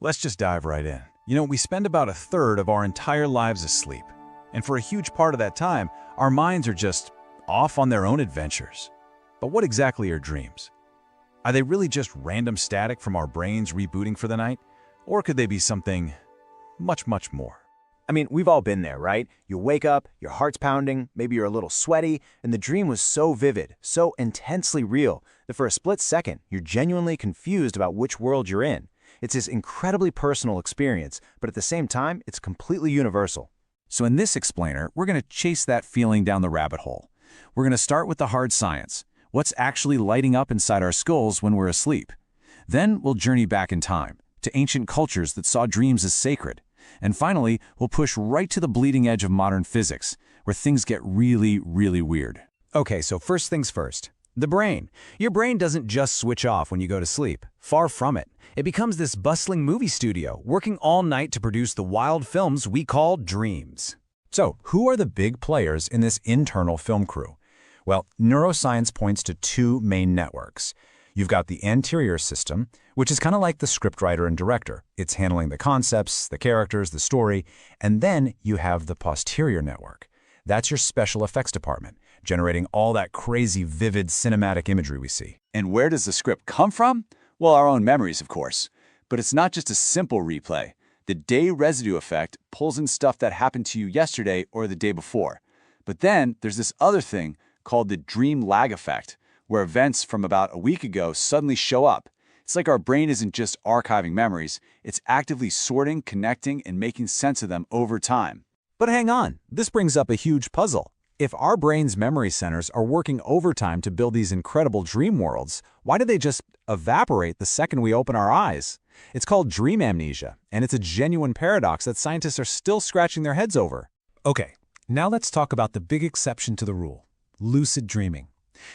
Let's just dive right in. We spend about a third of our entire lives asleep. And for a huge part of that time, our minds are just off on their own adventures. But what exactly are dreams? Are they really just random static from our brains rebooting for the night? Or could they be something much, much more? I mean, we've all been there, right? You wake up, your heart's pounding, maybe you're a little sweaty, and the dream was so vivid, so intensely real, that for a split second, you're genuinely confused about which world you're in. It's this incredibly personal experience, but at the same time, it's completely universal. So in this explainer, we're going to chase that feeling down the rabbit hole. We're going to start with the hard science. What's actually lighting up inside our skulls when we're asleep? Then we'll journey back in time, to ancient cultures that saw dreams as sacred. And finally, we'll push right to the bleeding edge of modern physics, where things get really, really weird. Okay, so first things first. The brain. Your brain doesn't just switch off when you go to sleep. Far from it. It becomes this bustling movie studio, working all night to produce the wild films we call dreams. So, who are the big players in this internal film crew? Well, neuroscience points to two main networks. You've got the anterior system, which is kind of like the scriptwriter and director. It's handling the concepts, the characters, the story, and then you have the posterior network. That's your special effects department, generating all that crazy, vivid cinematic imagery we see. And where does the script come from? Well, our own memories, of course. But it's not just a simple replay. The day residue effect pulls in stuff that happened to you yesterday or the day before. But then there's this other thing called the dream lag effect, where events from about a week ago suddenly show up. It's like our brain isn't just archiving memories, it's actively sorting, connecting, and making sense of them over time. But hang on, this brings up a huge puzzle. If our brain's memory centers are working overtime to build these incredible dream worlds, why do they just evaporate the second we open our eyes? It's called dream amnesia, and it's a genuine paradox that scientists are still scratching their heads over. Okay, now let's talk about the big exception to the rule, lucid dreaming.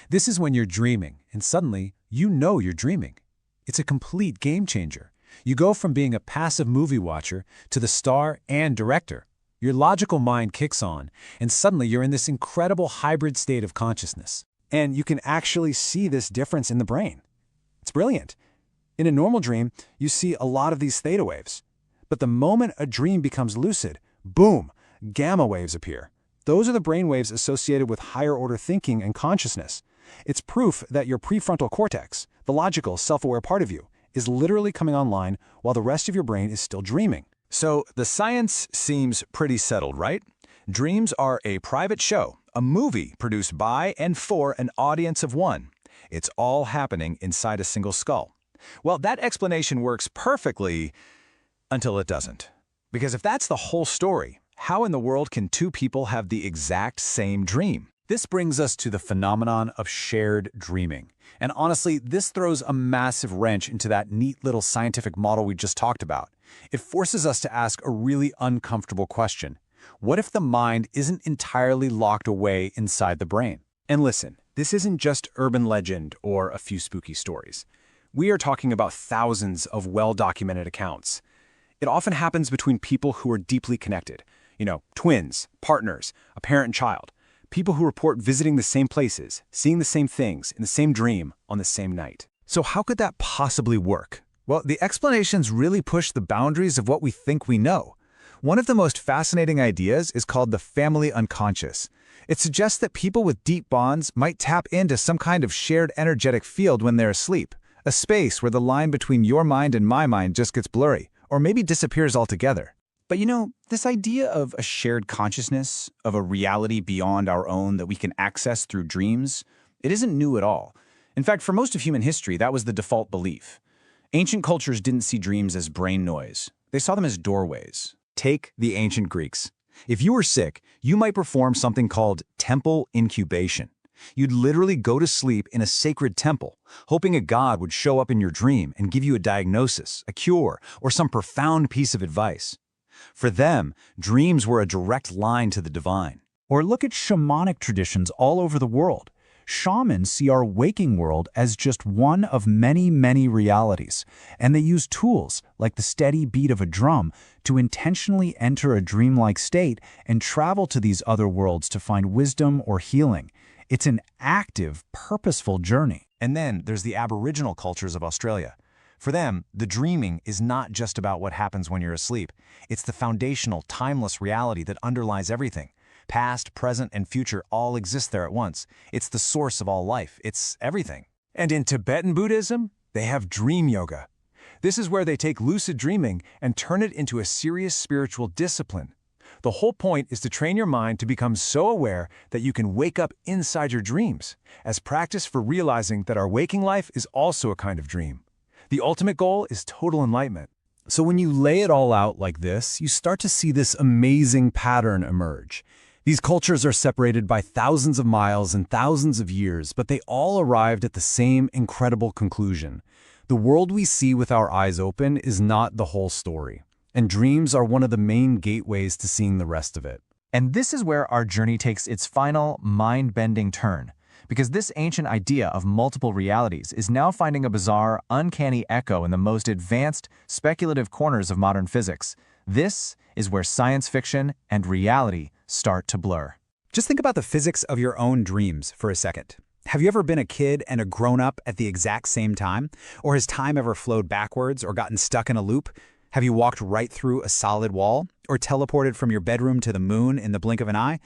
This is when you're dreaming, and suddenly, you know you're dreaming. It's a complete game changer. You go from being a passive movie watcher to the star and director. Your logical mind kicks on, and suddenly you're in this incredible hybrid state of consciousness. And you can actually see this difference in the brain. It's brilliant. In a normal dream, you see a lot of these theta waves. But the moment a dream becomes lucid, boom, gamma waves appear. Those are the brain waves associated with higher-order thinking and consciousness. It's proof that your prefrontal cortex, the logical, self-aware part of you, is literally coming online while the rest of your brain is still dreaming. So the science seems pretty settled, right? Dreams are a private show, a movie produced by and for an audience of one. It's all happening inside a single skull. Well, that explanation works perfectly until it doesn't. Because if that's the whole story, how in the world can two people have the exact same dream? This brings us to the phenomenon of shared dreaming. And honestly, this throws a massive wrench into that neat little scientific model we just talked about. It forces us to ask a really uncomfortable question. What if the mind isn't entirely locked away inside the brain? And listen, this isn't just urban legend or a few spooky stories. We are talking about thousands of well-documented accounts. It often happens between people who are deeply connected. Twins, partners, a parent and child. People who report visiting the same places, seeing the same things in the same dream on the same night. So how could that possibly work? Well, the explanations really push the boundaries of what we think we know. One of the most fascinating ideas is called the family unconscious. It suggests that people with deep bonds might tap into some kind of shared energetic field when they're asleep, a space where the line between your mind and my mind just gets blurry, or maybe disappears altogether. But this idea of a shared consciousness, of a reality beyond our own that we can access through dreams, it isn't new at all. In fact, for most of human history, that was the default belief. Ancient cultures didn't see dreams as brain noise. They saw them as doorways. Take the ancient Greeks. If you were sick, you might perform something called temple incubation. You'd literally go to sleep in a sacred temple, hoping a god would show up in your dream and give you a diagnosis, a cure, or some profound piece of advice. For them, dreams were a direct line to the divine. Or look at shamanic traditions all over the world. Shamans see our waking world as just one of many, many realities, and they use tools like the steady beat of a drum to intentionally enter a dreamlike state and travel to these other worlds to find wisdom or healing. It's an active, purposeful journey. And then there's the Aboriginal cultures of Australia. For them, the dreaming is not just about what happens when you're asleep. It's the foundational, timeless reality that underlies everything. Past, present, and future all exist there at once. It's the source of all life. It's everything. And in Tibetan Buddhism, they have dream yoga. This is where they take lucid dreaming and turn it into a serious spiritual discipline. The whole point is to train your mind to become so aware that you can wake up inside your dreams, as practice for realizing that our waking life is also a kind of dream. The ultimate goal is total enlightenment. So when you lay it all out like this, you start to see this amazing pattern emerge. These cultures are separated by thousands of miles and thousands of years, but they all arrived at the same incredible conclusion. The world we see with our eyes open is not the whole story, and dreams are one of the main gateways to seeing the rest of it. And this is where our journey takes its final mind-bending turn, because this ancient idea of multiple realities is now finding a bizarre, uncanny echo in the most advanced, speculative corners of modern physics. This is where science fiction and reality start to blur. Just think about the physics of your own dreams for a second. Have you ever been a kid and a grown-up at the exact same time? Or has time ever flowed backwards or gotten stuck in a loop? Have you walked right through a solid wall? Or teleported from your bedroom to the moon in the blink of an eye?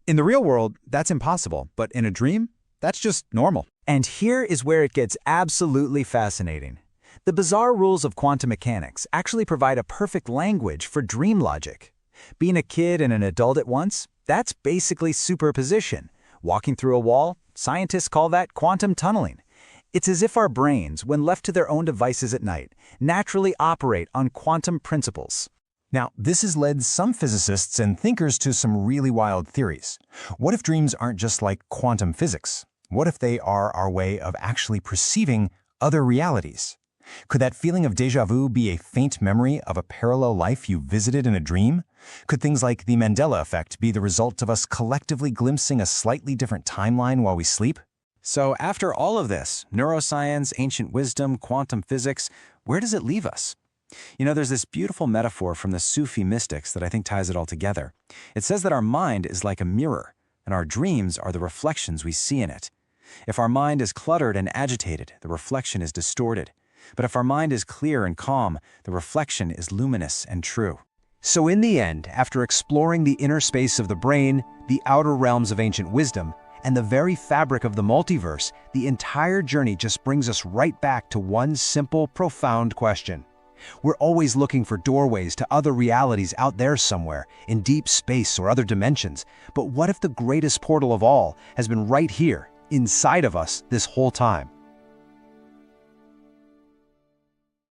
In the real world, that's impossible, but in a dream, that's just normal. And here is where it gets absolutely fascinating. The bizarre rules of quantum mechanics actually provide a perfect language for dream logic. Being a kid and an adult at once, that's basically superposition. Walking through a wall, scientists call that quantum tunneling. It's as if our brains, when left to their own devices at night, naturally operate on quantum principles. Now, this has led some physicists and thinkers to some really wild theories. What if dreams aren't just like quantum physics? What if they are our way of actually perceiving other realities? Could that feeling of déjà vu be a faint memory of a parallel life you visited in a dream? Could things like the Mandela effect be the result of us collectively glimpsing a slightly different timeline while we sleep? So after all of this, neuroscience, ancient wisdom, quantum physics, where does it leave us? You know, there's this beautiful metaphor from the Sufi mystics that I think ties it all together. It says that our mind is like a mirror, and our dreams are the reflections we see in it. If our mind is cluttered and agitated, the reflection is distorted. But if our mind is clear and calm, the reflection is luminous and true. So in the end, after exploring the inner space of the brain, the outer realms of ancient wisdom, and the very fabric of the multiverse, the entire journey just brings us right back to one simple, profound question. We're always looking for doorways to other realities out there somewhere, in deep space or other dimensions. But what if the greatest portal of all has been right here, inside of us, this whole time?